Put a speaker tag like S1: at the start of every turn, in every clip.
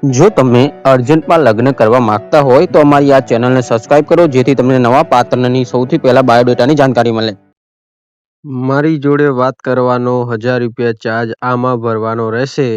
S1: જો તમે અર્જન્ટમાં લગ્ન કરવા માંગતા હોય તો અમારી આ ચેનલને સબસ્ક્રાઇબ કરો, જેથી તમને નવા પાત્રની સૌથી પહેલા બાયોડેટાની જાણકારી મળે.
S2: મારી જોડે વાત કરવાનો 1000 રૂપિયા ચાર્જ આમાં ભરવાનો રહેશે.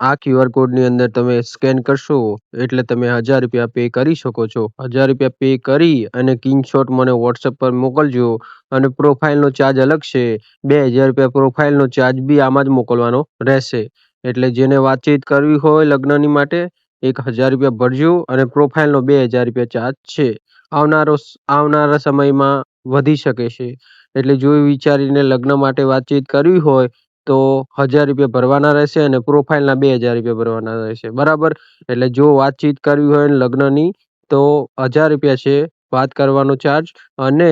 S2: આ ક્યુઆર કોડની અંદર તમે સ્કેન કરશો એટલે તમે 1000 રૂપિયા પે કરી શકો છો. 1000 રૂપિયા પે કરી અને સ્ક્રીનશોટ મને વોટ્સએપ પર મોકલજો. અને પ્રોફાઇલનો ચાર્જ અલગ છે. 2000 રૂપિયા પ્રોફાઇલનો ચાર્જ બી આમાં જ મોકલવાનો રહેશે. એટલે જેને વાતચીત કરવી હોય લગ્નની માટે 1000 રૂપિયા ભરજો અને પ્રોફાઇલનો 2000 રૂપિયા ચાર્જ છે. આવનારા સમયમાં વધી શકે છે. એટલે જોઈ વિચારીને લગ્ન માટે વાતચીત કરવી હોય તો 1000 રૂપિયા ભરવાના રહેશે અને પ્રોફાઇલના 2000 રૂપિયા ભરવાના રહેશે. બરાબર. એટલે જો વાતચીત કરવી હોય લગ્નની તો 1000 રૂપિયા છે વાત કરવાનો ચાર્જ, અને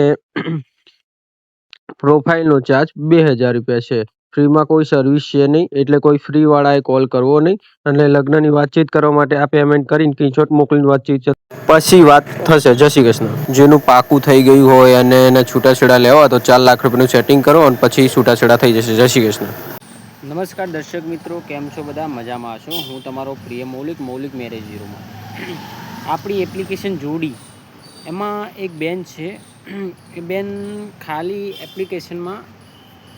S2: પ્રોફાઇલનો ચાર્જ 2000 રૂપિયા છે. ફ્રીમાં કોઈ સર્વિસ છે નહીં, એટલે કોઈ ફ્રી વાળાએ કોલ કરવો નહીં. અને લગ્નની વાતચીત કરવા માટે આ પેમેન્ટ કરીને સ્ક્રીનશોટ મોકલીને વાતચીત પછી વાત થશે. જય શ્રી કૃષ્ણ. જેનું પાકું થઈ ગયું હોય અને એને છૂટાછેડા લેવા તો 4 લાખ રૂપિયાનું સેટિંગ કરો અને પછી છૂટાછેડા થઈ જશે. જય શ્રી કૃષ્ણ.
S3: નમસ્કાર દર્શક મિત્રો, કેમ છો બધા? મજામાં છો? હું તમારો પ્રિય મૌલિક મેરેજ હીરોમાં. આપણી એપ્લિકેશન જોડી, એમાં એક બેન છે. એ બેન ખાલી એપ્લિકેશનમાં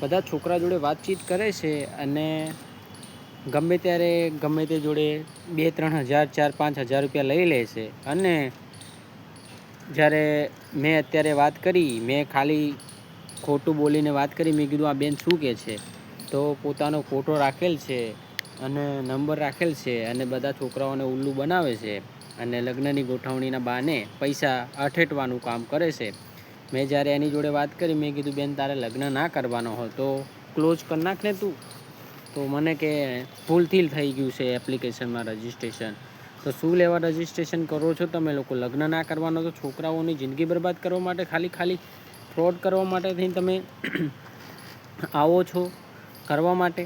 S3: બધા છોકરા જોડે વાતચીત કરે છે અને ગમે ત્યારે ગમે તે જોડે 2-3 હજાર 4-5 હજાર રૂપિયા લઈ લે છે. અને જ્યારે મેં અત્યારે વાત કરી, મેં ખાલી ખોટું બોલીને વાત કરી. મેં કીધું આ બેન શું કહે છે, તો પોતાનો ફોટો રાખેલ છે અને નંબર રાખેલ છે અને બધા છોકરાઓને ઉલ્લુ બનાવે છે અને લગ્નની ગોઠવણીના બહાને પૈસા અઠેટવાનું કામ કરે છે. મેં જ્યારે એની જોડે વાત કરી, મેં કીધું બેન તારે લગ્ન ના કરવાનો હોય તો ક્લોઝ કરી નાખ ને તું. તો મને કે ભૂલથી થઈ ગયું છે એપ્લિકેશનમાં રજિસ્ટ્રેશન. તો શું લેવા રજિસ્ટ્રેશન કરો છો તમે લોકો? લગ્ન ના કરવાનો તો છોકરાઓની જિંદગી બરબાદ કરવા માટે, ખાલી ફ્રોડ કરવા માટે થઈને તમે આવો છો કરવા માટે.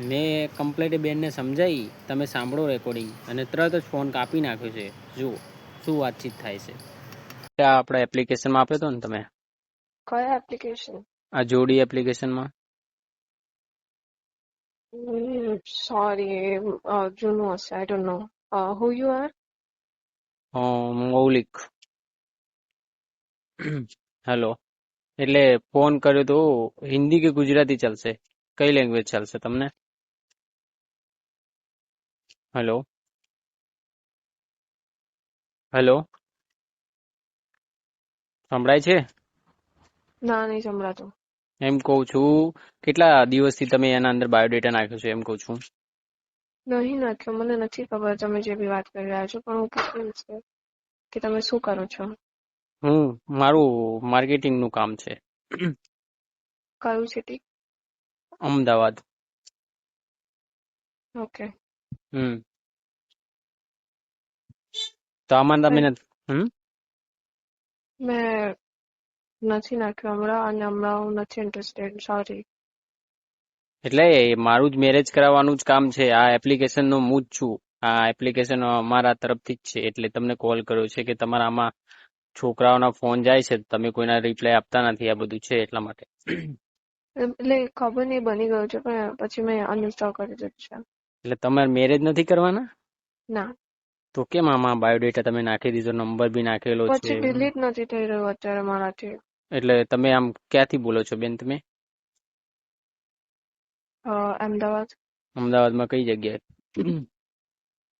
S3: મેં કમ્પ્લેટ બેનને સમજાવી, તમે સાંભળો રેકોર્ડિંગ, અને તરત જ ફોન કાપી નાખ્યો છે. જુઓ શું વાતચીત થાય છે. આપણે એપ્લિકેશનમાં આપ્યો હતો ને તમે?
S4: કયા એપ્લિકેશન?
S3: આ જોડી એપ્લિકેશનમાં.
S4: સોરી, જૂનું હશે. I don't know. Who you are?
S3: Maulik. Hello. એટલે ફોન કર્યો તો હિન્દી કે ગુજરાતી ચાલશે? કઈ લેંગ્વેજ ચાલશે તમને? હેલો હેલો, સંભળાય છે?
S4: ના, નહીં સંભળાતું.
S3: એમ કહું છું, કેટલા દિવસથી તમે એના અંદર બાયોડેટા નાખ્યો છે એમ કહું છું?
S4: નહીં નાખ્યો. મને નથી ખબર તમે જે બી વાત કરી રહ્યા છો, પણ હું પૂછું છે કે તમે શું કરો છો?
S3: મારું માર્કેટિંગનું કામ છે.
S4: કયું સિટી?
S3: અમદાવાદ.
S4: ઓકે.
S3: તો આમાં તમે
S4: મેં નથી નાખ્યું હમણાં, અને હમણાં હું નથી ઇન્ટરેસ્ટેડ. સોરી.
S3: એટલે મારું જ મેરેજ કરાવવાનું જ કામ છે. આ એપ્લિકેશનનો હું જ છું. આ એપ્લિકેશન અમારા તરફથી જ છે. એટલે તમને કોલ કર્યો છે કે તમારા આમાં છોકરાઓના ફોન જાય છે, તમે કોઈના રિપ્લાય આપતા નથી. આ બધું છે એટલા માટે.
S4: એટલે ખબર નહીં બની ગયું છે, પણ પછી મેં અનઇન્સ્ટોલ કરી દીધું છે.
S3: એટલે તમારે મેરેજ નથી કરવાના?
S4: ના.
S3: તો કેમ આમાં બાયોડેટા તમે નાખી દીધો, નંબર બી નાખેલો છે?
S4: પછી ડિલીટ નથી થઈ રહ્યું અત્યારે મારાથી.
S3: એટલે તમે આમ ક્યાંથી બોલો છો બેન તમે?
S4: અમદાવાદ.
S3: અમદાવાદમાં કઈ જગ્યાએ?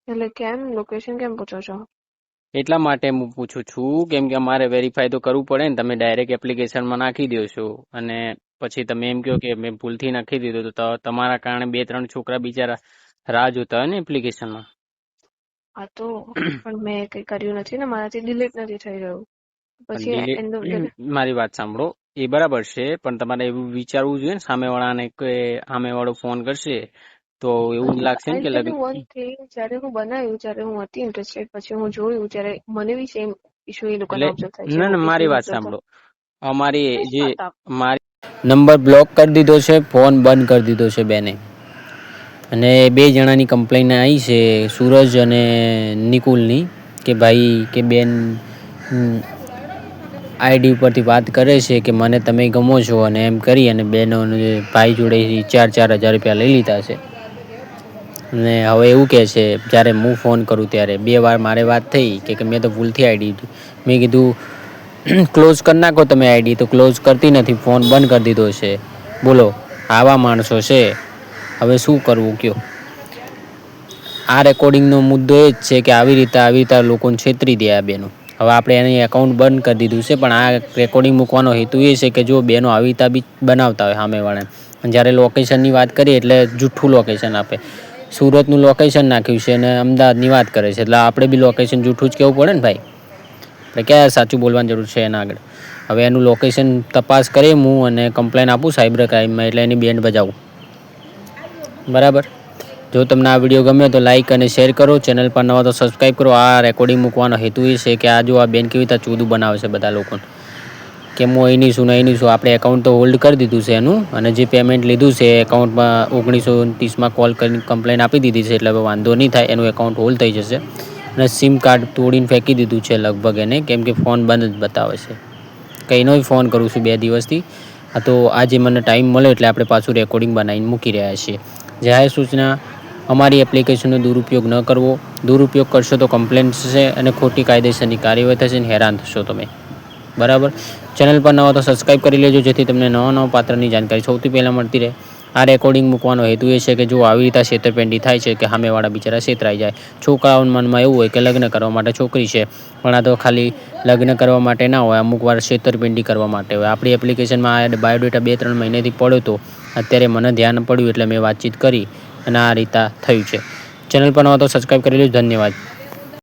S4: એટલે કેમ લોકેશન કેમ પૂછો છો?
S3: એટલા માટે હું પૂછું છું કેમ કે અમારે વેરીફાઈ તો કરવું પડે ને. તમે ડાયરેક્ટ એપ્લિકેશનમાં નાખી દો છો અને પછી તમે એમ કહો કે મેં ભૂલથી નાખી દીધું, તો તમારા કારણે 2-3 છોકરા બિચારા રાહ જોતા હોય ને એપ્લિકેશનમાં.
S4: હા તો પણ મેં કઈ કર્યું નથી ને, મારાથી ડિલીટ નથી થઈ રહ્યું. પછી
S3: મારી વાત સાંભળો, એ બરાબર છે, પણ તમારે એવું વિચારવું જોઈએ ને સામેવાળાને કે સામેવાળો ફોન કરશે તો એવું લાગશે ને કે
S4: જયારે હું બનાવ્યું, જ્યારે હું હતી ઇન્ટરેસ્ટેડ, પછી હું જોયું, ત્યારે મને બી સેમ ઇશ્યુ એ લોકોને ઓબ્ઝર્વ થાય છે.
S3: ના, મારી વાત સાંભળો. અમારી જે મારી નંબર બ્લોક કરી દીધો છે, ફોન બંધ કરી દીધો છે બેને. અને 2 જણાની કમ્પ્લેન આવી છે, સૂરજ અને નિકુલની, કે ભાઈ કે બેન આઈડી ઉપરથી વાત કરે છે કે મને તમે ગમો છો, અને એમ કરી અને બેનો ભાઈ જોડે 4-4 હજાર રૂપિયા લઈ લીધા છે. ને હવે એવું કહે છે જ્યારે હું ફોન કરું ત્યારે 2 વાર મારે વાત થઈ કે મેં તો ભૂલથી આઈડી મેં કીધું ક્લોઝ કરી નાખો તમે આઈડી, તો ક્લોઝ કરતી નથી, ફોન બંધ કરી દીધો છે. બોલો, આવા માણસો છે. હવે શું કરવું કયો? આ રેકોર્ડિંગનો મુદ્દો એ જ છે કે આવી રીતે લોકોને છેતરી દે આ બેનો. હવે આપણે એની એકાઉન્ટ બંધ કરી દીધું છે, પણ આ રેકોર્ડિંગ મૂકવાનો હેતુ એ છે કે જો બેનો આવી રીતે બી બનાવતા હોય સામેવાળાને, જ્યારે લોકેશનની વાત કરીએ એટલે જૂઠું લોકેશન આપે. સુરતનું લોકેશન નાખ્યું છે અને અમદાવાદની વાત કરે છે, એટલે આપણે બી લોકેશન જૂઠું જ કહેવું પડે ને ભાઈ. આપણે ક્યાં સાચું બોલવાની જરૂર છે એના આગળ? હવે એનું લોકેશન તપાસ કરી હું અને કમ્પ્લેન આપું સાયબર ક્રાઇમમાં, એટલે એની બેન્ડ બજાવું. બરાબર. જો તમને આ વિડીયો ગમ્યો તો લાઇક અને શેર કરો. ચેનલ પર નવા તો સબસ્ક્રાઈબ કરો. આ રેકોર્ડિંગ મૂકવાનો હેતુ એ છે કે આ જો આ બેન કેવી રીતે ચોદું બનાવે છે બધા લોકોને, કે હું અહીંની છું ને અહીંની છું. આપણે એકાઉન્ટ તો હોલ્ડ કરી દીધું છે એનું, અને જે પેમેન્ટ લીધું છે એકાઉન્ટમાં 1929માં કોલ કરીને કમ્પ્લેન આપી દીધી છે, એટલે હવે વાંધો નહીં થાય, એનું એકાઉન્ટ હોલ્ડ થઈ જશે. અને સિમ કાર્ડ તોડીને ફેંકી દીધું છે લગભગ એને, કેમ કે ફોન બંધ જ બતાવે છે. કંઈનો ફોન કરું છું 2 દિવસથી. તો આજે મને ટાઈમ મળ્યો એટલે આપણે પાછું રેકોર્ડિંગ બનાવીને મૂકી રહ્યા છીએ. જાહેર સૂચના: અમારી એપ્લિકેશનનો દુરુપયોગ ન કરવો. દુરુપયોગ કરશો તો કમ્પ્લેન થશે અને ખોટી કાયદેસરની કાર્યવાહી થશે અને હેરાન થશો તમે. બરાબર. ચેનલ પર નવા તો સબસ્ક્રાઈબ કરી લેજો, જેથી તમને નવા પાત્રની જાણકારી સૌથી પહેલાં મળતી રહે. આ રેકોર્ડિંગ મૂકવાનો હેતુ એ છે કે જો આવી રીતે છેતરપિંડી થાય છે કે સામેવાળા બિચારા છેતરાઈ જાય. છોકરાઓના મનમાં એવું હોય કે લગ્ન કરવા માટે છોકરી છે, પણ આ તો ખાલી લગ્ન કરવા માટે ના હોય, અમુક વાર છેતરપિંડી કરવા માટે હોય. આપણી એપ્લિકેશનમાં આ બાયોડેટા 2-3 મહિનેથી પડ્યો હતો, અત્યારે મને ધ્યાન પડ્યું એટલે મેં વાતચીત કરી અને આ રીતે થયું છે. ચેનલ પર નવા તો સબસ્ક્રાઈબ કરી લેજો. ધન્યવાદ.